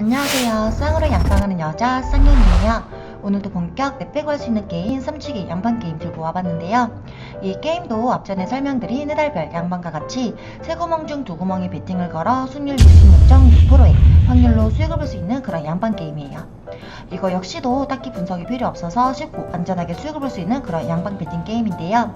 안녕하세요. 쌍으로 양빵하는 여자 쌍년이에요. 오늘도 본격 넷배구 할 수 있는 게임 삼치기 양방 게임 들고 와봤는데요. 이 게임도 앞전에 설명드린 해달별 양방과 같이 세 구멍 중 두 구멍에 배팅을 걸어 승률 66.6%의 확률로 수익을 볼 수 있는 그런 양방 게임이에요. 이거 역시도 딱히 분석이 필요 없어서 쉽고 안전하게 수익을 볼 수 있는 그런 양방 배팅 게임인데요.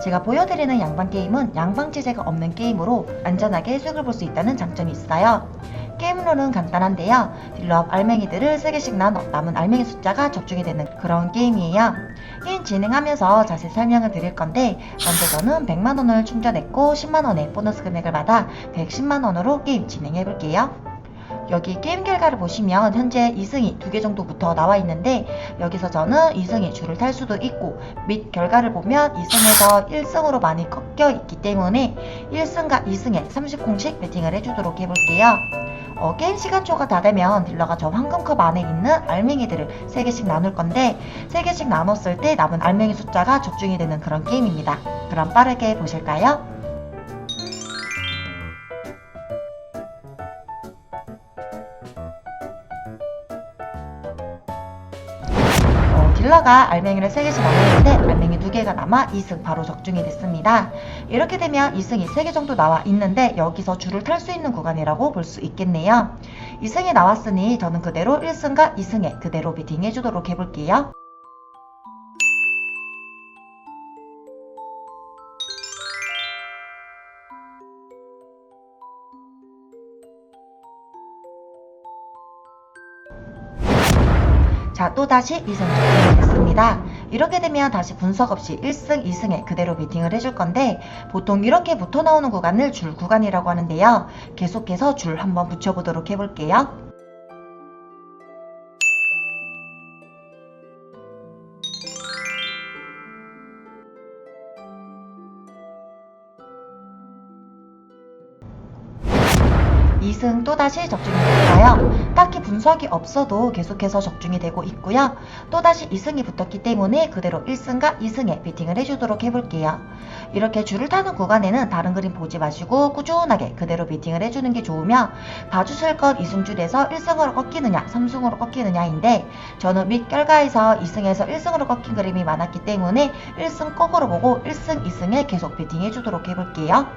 제가 보여드리는 양방 게임은 양방 제재가 없는 게임으로 안전하게 수익을 볼 수 있다는 장점이 있어요. 게임룰은 간단한데요. 딜러업 알맹이들을 3개씩 나눠 남은 알맹이 숫자가 적중이 되는 그런 게임이에요. 게임 진행하면서 자세히 설명을 드릴 건데, 먼저 저는 100만원을 충전했고 10만원의 보너스 금액을 받아 110만원으로 게임 진행해 볼게요. 여기 게임 결과를 보시면 현재 2승이 2개 정도부터 나와 있는데, 여기서 저는 2승이 줄을 탈 수도 있고, 및 결과를 보면 2승에서 1승으로 많이 꺾여 있기 때문에 1승과 2승에 30콩씩 배팅을 해주도록 해볼게요. 게임 시간초가 다 되면 딜러가 저 황금컵 안에 있는 알맹이들을 3개씩 나눌 건데, 3개씩 나눴을 때 남은 알맹이 숫자가 적중이 되는 그런 게임입니다. 그럼 빠르게 보실까요? 딜러가 알맹이를 3개씩 나눴는데 알맹이 2개가 남아 2승 바로 적중이 됐습니다. 이렇게 되면 2승이 3개 정도 나와 있는데 여기서 줄을 탈 수 있는 구간이라고 볼 수 있겠네요. 2승이 나왔으니 저는 그대로 1승과 2승에 그대로 비팅 해주도록 해볼게요. 자, 또다시 2승 적중이 됐습니다. 이렇게 되면 다시 분석 없이 1승, 2승에 그대로 베팅을 해줄 건데, 보통 이렇게 붙어 나오는 구간을 줄 구간이라고 하는데요. 계속해서 줄 한번 붙여보도록 해볼게요. 이 승 또다시 적중이 됐어요. 딱히 분석이 없어도 계속해서 적중이 되고 있고요. 또다시 2승이 붙었기 때문에 그대로 1승과 2승에 베팅을 해주도록 해볼게요. 이렇게 줄을 타는 구간에는 다른 그림 보지 마시고 꾸준하게 그대로 베팅을 해주는 게 좋으며, 봐주실 건 2승줄에서 1승으로 꺾이느냐 3승으로 꺾이느냐인데, 저는 밑 결과에서 2승에서 1승으로 꺾인 그림이 많았기 때문에 1승 꺾으로 보고 1승, 2승에 계속 베팅 해주도록 해볼게요.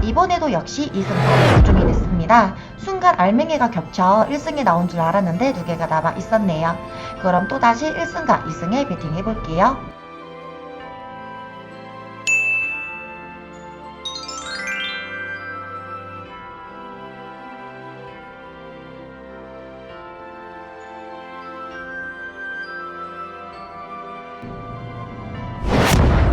이번에도 역시 2승 바로 적중이 됐습니다. 순간 알맹이가 겹쳐 1승이 나온 줄 알았는데 2개가 남아 있었네요. 그럼 또다시 1승과 2승에 베팅 해볼게요.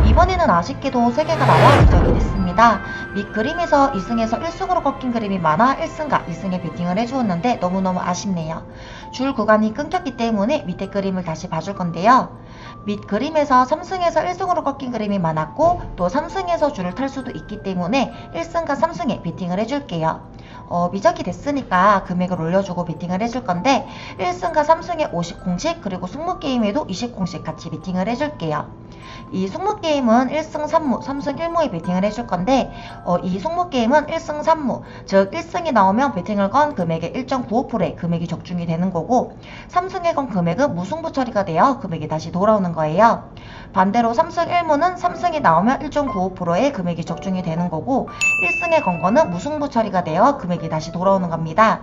이번에는 아쉽게도 3개가 나와 누적이 됐습니다. 밑 그림에서 2승에서 1승으로 꺾인 그림이 많아 1승과 2승에 베팅을 해주었는데 너무너무 아쉽네요. 줄 구간이 끊겼기 때문에 밑에 그림을 다시 봐줄 건데요. 밑 그림에서 3승에서 1승으로 꺾인 그림이 많았고, 또 3승에서 줄을 탈 수도 있기 때문에 1승과 3승에 베팅을 해줄게요. 미적이 됐으니까 금액을 올려주고 베팅을 해줄 건데, 1승과 3승에 50콩씩, 그리고 승무게임에도 20콩씩 같이 베팅을 해줄게요. 이 승무게임은 1승 3무, 3승 1무에 베팅을 해줄 건데, 이 승무게임은 1승 3무, 즉 1승이 나오면 베팅을 건 금액의 1.95%의 금액이 적중이 되는 거고, 3승에 건 금액은 무승부 처리가 되어 금액이 다시 돌아오는 거예요. 반대로 3승 1무는 3승이 나오면 1.95%의 금액이 적중이 되는 거고, 1승에 건 거는 무승부 처리가 되어 금액이 다시 돌아오는 겁니다.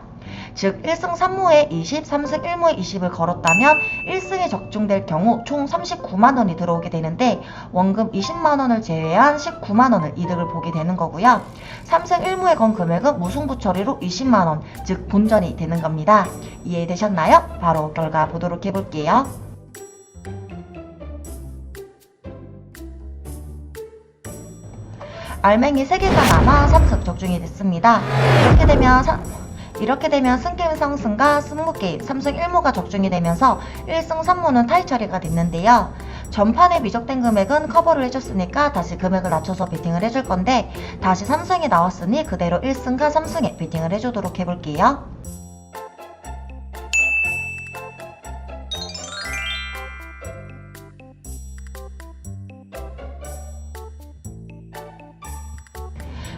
즉 1승 3무에 20, 3승 1무에 20을 걸었다면 1승에 적중될 경우 총 39만원이 들어오게 되는데, 원금 20만원을 제외한 19만원을 이득을 보게 되는 거고요. 3승 1무에 건 금액은 무승부 처리로 20만원, 즉 본전이 되는 겁니다. 이해되셨나요? 바로 결과 보도록 해볼게요. 알맹이 3개가 남아 3승 적중이 됐습니다. 이렇게 되면 승게임 상승과 승무게임 3승 1무가 적중이 되면서 1승 3무는 타이 처리가 됐는데요. 전판에 미적된 금액은 커버를 해줬으니까 다시 금액을 낮춰서 베팅을 해줄 건데, 다시 3승이 나왔으니 그대로 1승과 3승에 베팅을 해주도록 해볼게요.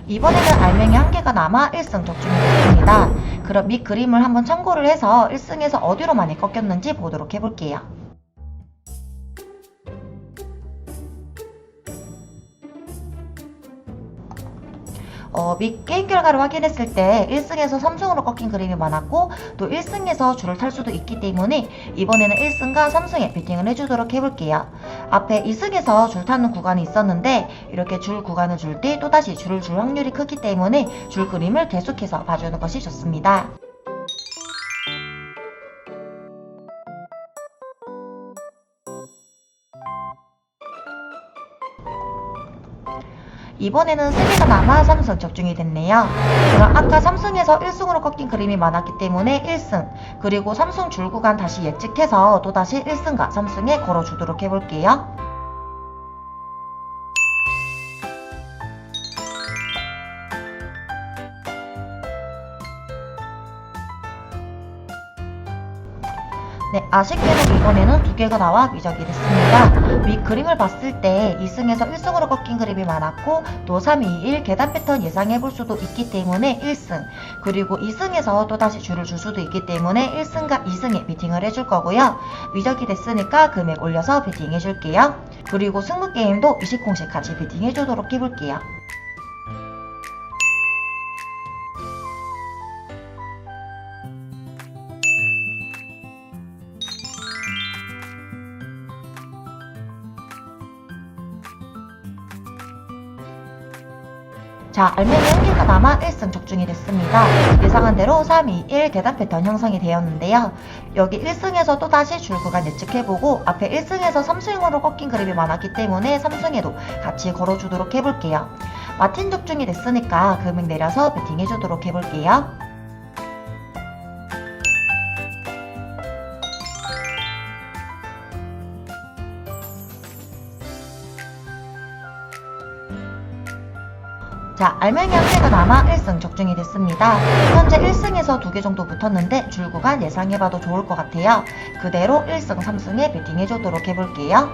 이번에는 알맹이 한 개가 남아 1승 적중이 됐습니다. 그럼 밑 그림을 한번 참고를 해서 1승에서 어디로 많이 꺾였는지 보도록 해볼게요. 밑 게임 결과를 확인했을 때 1승에서 3승으로 꺾인 그림이 많았고 또 1승에서 줄을 탈 수도 있기 때문에 이번에는 1승과 3승에 베팅을 해주도록 해볼게요. 앞에 2승에서 줄 타는 구간이 있었는데 이렇게 줄 구간을 줄 때 또다시 줄을 줄 확률이 크기 때문에 줄 그림을 계속해서 봐주는 것이 좋습니다. 이번에는 3개가 남아 3승 적중이 됐네요. 그럼 아까 3승에서 1승으로 꺾인 그림이 많았기 때문에 1승 그리고 3승 줄 구간 다시 예측해서 또다시 1승과 3승에 걸어주도록 해볼게요. 네, 아쉽게도 이번에는 2개가 나와 미적이 됐습니다. 위 그림을 봤을 때 2승에서 1승으로 꺾인 그림이 많았고 또 3, 2, 1 계단 패턴 예상해볼 수도 있기 때문에 1승 그리고 2승에서 또다시 줄을 줄 수도 있기 때문에 1승과 2승에 베팅을 해줄 거고요. 미적이 됐으니까 금액 올려서 베팅해줄게요. 그리고 승부게임도 20공씩 같이 베팅해주도록 해볼게요. 자, 알맹이 1개가 남아 1승 적중이 됐습니다. 예상한 대로 3, 2, 1 계단 패턴 형성이 되었는데요. 여기 1승에서 또다시 줄 구간 예측해보고 앞에 1승에서 3승으로 꺾인 그림이 많았기 때문에 3승에도 같이 걸어주도록 해볼게요. 마틴 적중이 됐으니까 금액 내려서 베팅해주도록 해볼게요. 자, 알맹이 한 개가 남아 1승 적중이 됐습니다. 현재 1승에서 2개 정도 붙었는데 줄 구간 예상해봐도 좋을 것 같아요. 그대로 1승, 3승에 베팅해주도록 해볼게요.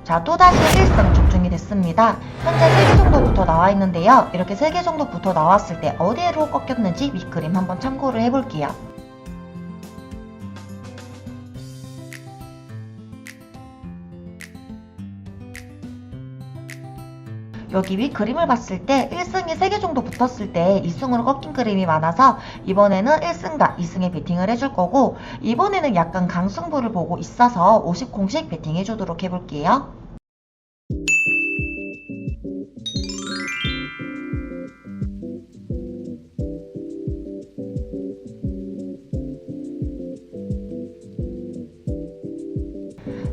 자, 또다시 1승 적중이 됐습니다. 현재 3개 정도 붙어 나와 있는데요. 이렇게 3개 정도 붙어 나왔을 때 어디로 꺾였는지 밑그림 한번 참고를 해볼게요. 여기 위 그림을 봤을 때 1승이 3개 정도 붙었을 때 2승으로 꺾인 그림이 많아서 이번에는 1승과 2승에 베팅을 해줄 거고 이번에는 약간 강승부를 보고 있어서 50공씩 베팅 해주도록 해볼게요.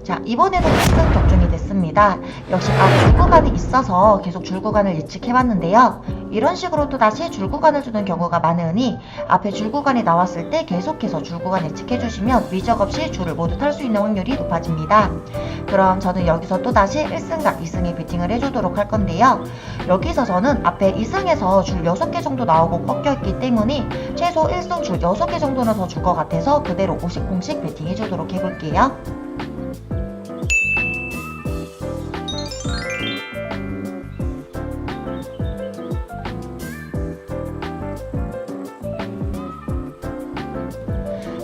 자, 이번에도 1승 적중이 됐습니다. 역시 줄 구간이 있어서 계속 줄 구간을 예측해봤는데요. 이런 식으로 또 다시 줄 구간을 주는 경우가 많으니 앞에 줄 구간이 나왔을 때 계속해서 줄 구간 예측해주시면 위적 없이 줄을 모두 탈 수 있는 확률이 높아집니다. 그럼 저는 여기서 또 다시 1승과 2승에 베팅을 해주도록 할 건데요. 여기서 저는 앞에 2승에서 줄 6개 정도 나오고 꺾여있기 때문에 최소 1승 줄 6개 정도는 더 줄 것 같아서 그대로 50공씩 베팅 해주도록 해볼게요.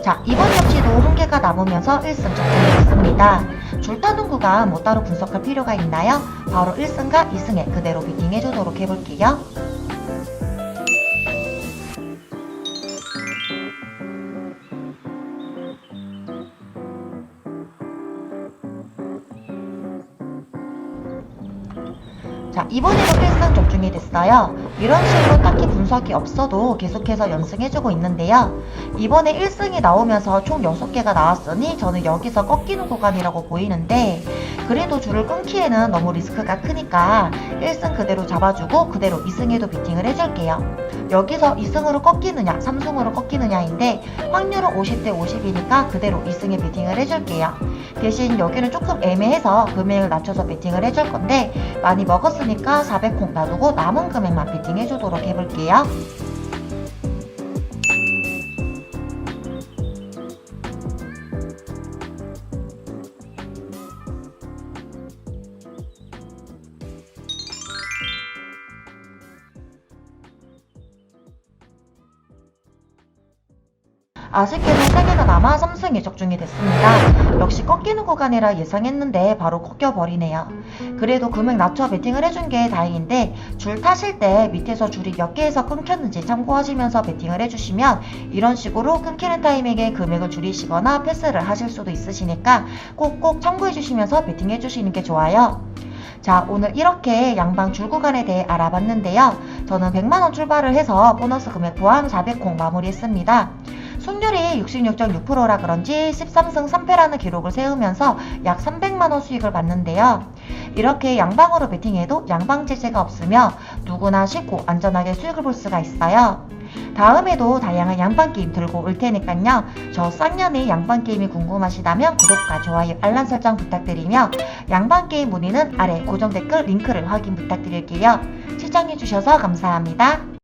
자, 이번 역시도 한 개가 남으면서 1승 적중이 됐습니다. 줄 타는 구간 뭐 따로 분석할 필요가 있나요? 바로 1승과 2승에 그대로 베팅해주도록 해볼게요. 자, 이번에도 1승 적중이 됐어요. 이런 식으로 딱히 분석이 없어도 계속해서 연승해주고 있는데요. 이번에 1승이 나오면서 총 6개가 나왔으니 저는 여기서 꺾이는 구간이라고 보이는데 그래도 줄을 끊기에는 너무 리스크가 크니까 1승 그대로 잡아주고 그대로 2승에도 베팅을 해줄게요. 여기서 2승으로 꺾이느냐 3승으로 꺾이느냐인데 확률은 50대 50이니까 그대로 2승에 베팅을 해줄게요. 대신 여기는 조금 애매해서 금액을 낮춰서 베팅을 해줄 건데 많이 먹었으니까 400콩 놔두고 남은 금액만 베팅 해주도록 해볼게요. 아쉽게도 3개가 남아 3승에 적중이 됐습니다. 역시 꺾이는 구간이라 예상했는데 바로 꺾여버리네요. 그래도 금액 낮춰 베팅을 해준 게 다행인데 줄 타실 때 밑에서 줄이 몇 개에서 끊겼는지 참고하시면서 베팅을 해주시면 이런 식으로 끊기는 타이밍에 금액을 줄이시거나 패스를 하실 수도 있으시니까 꼭꼭 참고해주시면서 베팅해주시는 게 좋아요. 자, 오늘 이렇게 양방 줄 구간에 대해 알아봤는데요. 저는 100만원 출발을 해서 보너스 금액 포함 400콩 마무리했습니다. 승률이 66.6%라 그런지 13승 3패라는 기록을 세우면서 약 300만원 수익을 봤는데요. 이렇게 양방으로 베팅해도 양방 제재가 없으며 누구나 쉽고 안전하게 수익을 볼 수가 있어요. 다음에도 다양한 양방게임 들고 올 테니까요. 저 쌍년의 양방게임이 궁금하시다면 구독과 좋아요, 알람 설정 부탁드리며 양방게임 문의는 아래 고정 댓글 링크를 확인 부탁드릴게요. 시청해주셔서 감사합니다.